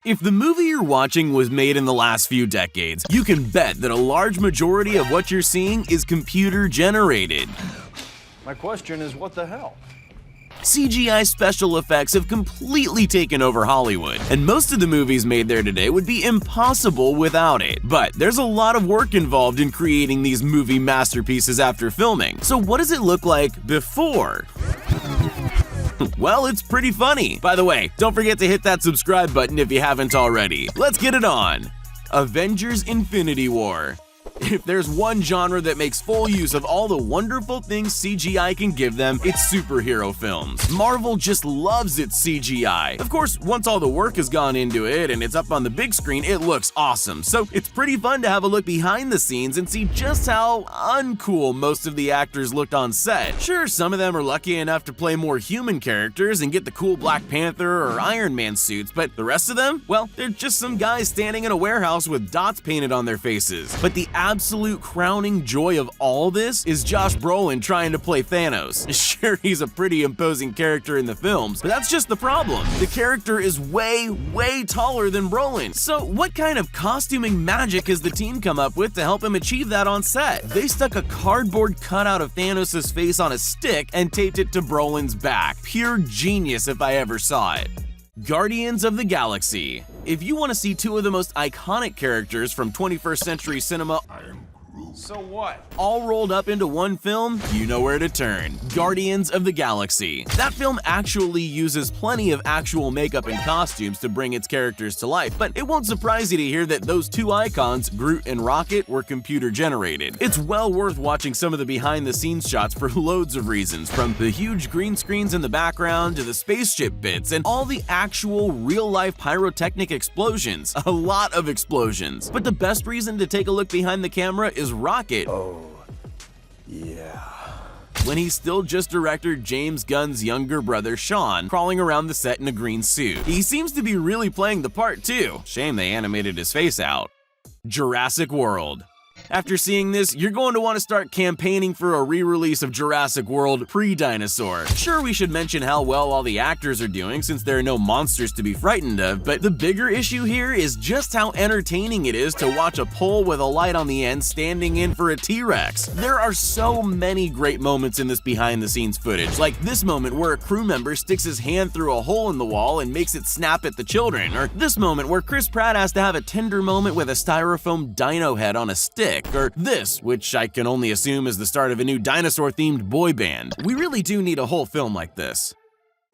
If the movie you're watching was made in the last few decades, you can bet that a large majority of what you're seeing is computer generated. My question is, what the hell? CGI special effects have completely taken over Hollywood, and most of the movies made there today would be impossible without it. But there's a lot of work involved in creating these movie masterpieces after filming. So what does it look like before? Well, it's pretty funny. By the way, don't forget to hit that subscribe button if you haven't already. Let's get it on! Avengers Infinity War. If there's one genre that makes full use of all the wonderful things CGI can give them, it's superhero films. Marvel just loves its CGI. Of course, once all the work has gone into it and it's up on the big screen, it looks awesome. So it's pretty fun to have a look behind the scenes and see just how uncool most of the actors looked on set. Sure, some of them are lucky enough to play more human characters and get the cool Black Panther or Iron Man suits, but the rest of them, well, they're just some guys standing in a warehouse with dots painted on their faces. But the absolute crowning joy of all this is Josh Brolin trying to play Thanos. Sure, he's a pretty imposing character in the films, but that's just the problem. The character is way taller than Brolin. So what kind of costuming magic has the team come up with to help him achieve that on set? They stuck a cardboard cutout of Thanos' face on a stick and taped it to Brolin's back. Pure genius if I ever saw it. Guardians of the Galaxy. If you want to see two of the most iconic characters from 21st century cinema So what? all rolled up into one film, you know where to turn. Guardians of the Galaxy. That film actually uses plenty of actual makeup and costumes to bring its characters to life, but it won't surprise you to hear that those two icons, Groot and Rocket, were computer generated. It's well worth watching some of the behind-the-scenes shots for loads of reasons, from the huge green screens in the background to the spaceship bits and all the actual real-life pyrotechnic explosions. A lot of explosions. But the best reason to take a look behind the camera is Rocket. Oh, yeah. When he's still just director James Gunn's younger brother Sean, crawling around the set in a green suit. He seems to be really playing the part too. Shame they animated his face out. Jurassic World. After seeing this, you're going to want to start campaigning for a re-release of Jurassic World pre-dinosaur. Sure, we should mention how well all the actors are doing since there are no monsters to be frightened of, but the bigger issue here is just how entertaining it is to watch a pole with a light on the end standing in for a T-Rex. There are so many great moments in this behind-the-scenes footage, like this moment where a crew member sticks his hand through a hole in the wall and makes it snap at the children, or this moment where Chris Pratt has to have a tender moment with a styrofoam dino head on a stick, or this, which I can only assume is the start of a new dinosaur-themed boy band. We really do need a whole film like this.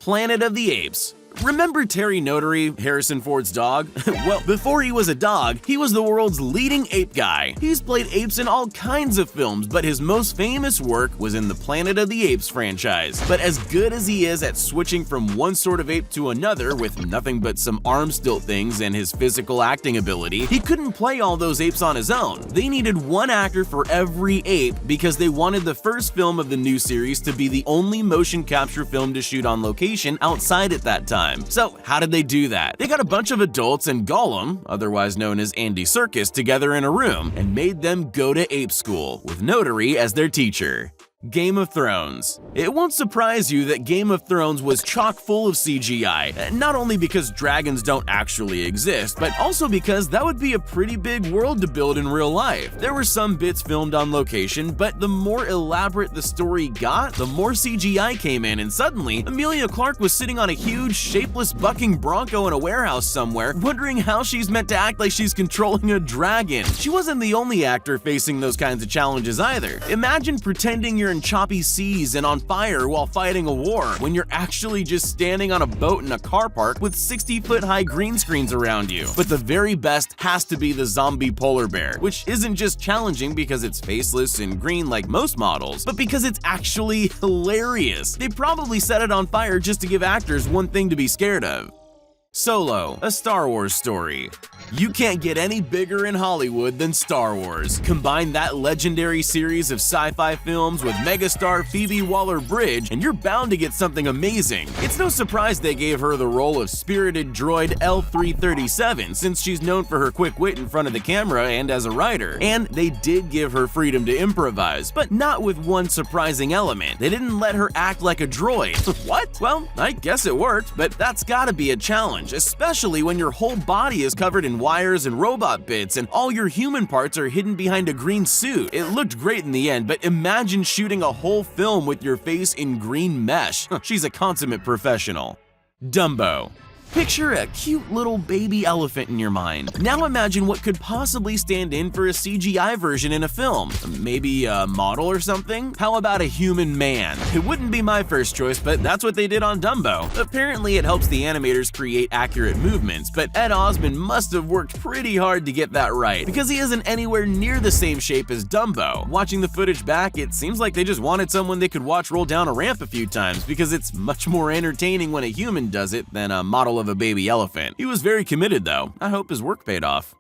Planet of the Apes. Remember Terry Notary, Harrison Ford's dog? Well, before he was a dog, he was the world's leading ape guy. He's played apes in all kinds of films, but his most famous work was in the Planet of the Apes franchise. But as good as he is at switching from one sort of ape to another with nothing but some arm stilt things and his physical acting ability, he couldn't play all those apes on his own. They needed one actor for every ape because they wanted the first film of the new series to be the only motion capture film to shoot on location outside at that time. So how did they do that? They got a bunch of adults and Gollum, otherwise known as Andy Serkis, together in a room and made them go to ape school, with Notary as their teacher. Game of Thrones. It won't surprise you that Game of Thrones was chock full of CGI, not only because dragons don't actually exist, but also because that would be a pretty big world to build in real life. There were some bits filmed on location, but the more elaborate the story got, the more CGI came in, and suddenly, Emilia Clarke was sitting on a huge, shapeless bucking bronco in a warehouse somewhere, wondering how she's meant to act like she's controlling a dragon. She wasn't the only actor facing those kinds of challenges either. Imagine pretending you're in choppy seas and on fire while fighting a war, when you're actually just standing on a boat in a car park with 60-foot high green screens around you. But the very best has to be the zombie polar bear, which isn't just challenging because it's faceless and green like most models, but because it's actually hilarious. They probably set it on fire just to give actors one thing to be scared of. Solo, a Star Wars story. You can't get any bigger in Hollywood than Star Wars. Combine that legendary series of sci-fi films with megastar Phoebe Waller-Bridge, and you're bound to get something amazing. It's no surprise they gave her the role of spirited droid L337, since she's known for her quick wit in front of the camera and as a writer. And they did give her freedom to improvise, but not with one surprising element. They didn't let her act like a droid. What? Well, I guess it worked, but that's gotta be a challenge, especially when your whole body is covered in wires and robot bits and all your human parts are hidden behind a green suit. It looked great in the end, but imagine shooting a whole film with your face in green mesh. She's a consummate professional. Dumbo. Picture a cute little baby elephant in your mind. Now imagine what could possibly stand in for a CGI version in a film. Maybe a model or something? How about a human man? It wouldn't be my first choice, but that's what they did on Dumbo. Apparently it helps the animators create accurate movements, but Ed Osmond must have worked pretty hard to get that right, because he isn't anywhere near the same shape as Dumbo. Watching the footage back, it seems like they just wanted someone they could watch roll down a ramp a few times, because it's much more entertaining when a human does it than a model of a baby elephant. He was very committed though. I hope his work paid off.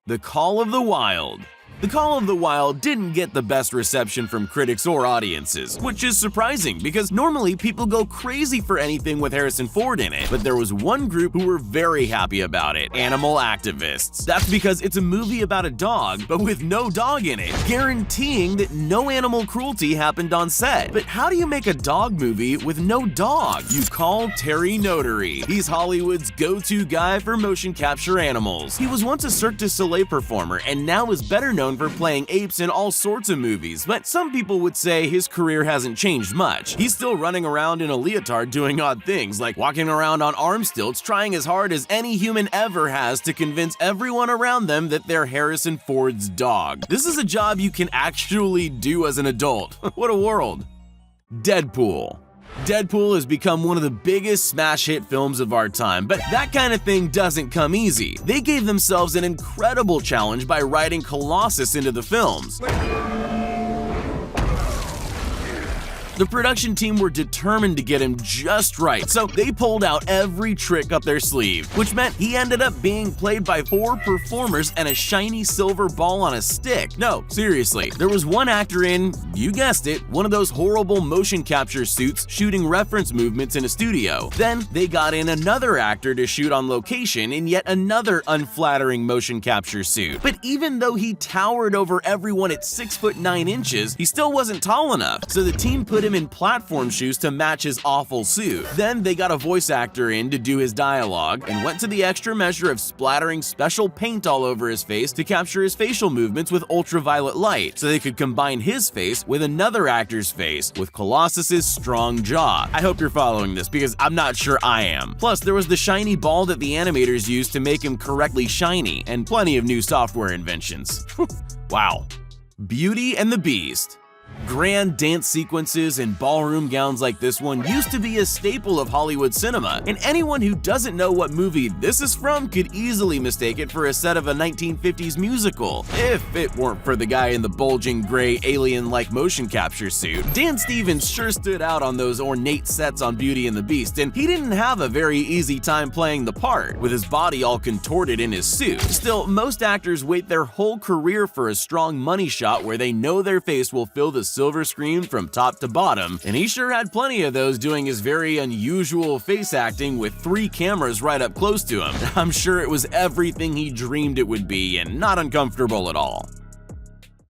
The Call of the Wild. The Call of the Wild didn't get the best reception from critics or audiences, which is surprising because normally people go crazy for anything with Harrison Ford in it. But there was one group who were very happy about it: animal activists. That's because it's a movie about a dog, but with no dog in it, guaranteeing that no animal cruelty happened on set. But how do you make a dog movie with no dog? You call Terry Notary. He's Hollywood's go-to guy for motion capture animals. He was once a Cirque du Soleil performer and now is better known for playing apes in all sorts of movies, but some people would say his career hasn't changed much. He's still running around in a leotard doing odd things, like walking around on arm stilts, trying as hard as any human ever has to convince everyone around them that they're Harrison Ford's dog. This is a job you can actually do as an adult. What a world. Deadpool. Deadpool has become one of the biggest smash hit films of our time, but that kind of thing doesn't come easy. They gave themselves an incredible challenge by writing Colossus into the films. The production team were determined to get him just right, so they pulled out every trick up their sleeve, which meant he ended up being played by 4 performers and a shiny silver ball on a stick. No, seriously, there was one actor in, you guessed it, one of those horrible motion capture suits shooting reference movements in a studio. Then they got in another actor to shoot on location in yet another unflattering motion capture suit. But even though he towered over everyone at 6'9", he still wasn't tall enough, so the team put him in platform shoes to match his awful suit. Then they got a voice actor in to do his dialogue and went to the extra measure of splattering special paint all over his face to capture his facial movements with ultraviolet light, so they could combine his face with another actor's face with Colossus's strong jaw. I hope you're following this because I'm not sure I am. Plus, there was the shiny ball that the animators used to make him correctly shiny, and plenty of new software inventions. Wow. Beauty and the Beast. Grand dance sequences and ballroom gowns like this one used to be a staple of Hollywood cinema, and anyone who doesn't know what movie this is from could easily mistake it for a set of a 1950s musical, if it weren't for the guy in the bulging gray alien-like motion capture suit. Dan Stevens sure stood out on those ornate sets on Beauty and the Beast, and he didn't have a very easy time playing the part, with his body all contorted in his suit. Still, most actors wait their whole career for a strong money shot where they know their face will fill the silver screen from top to bottom, and he sure had plenty of those doing his very unusual face acting with 3 cameras right up close to him. I'm sure it was everything he dreamed it would be and not uncomfortable at all.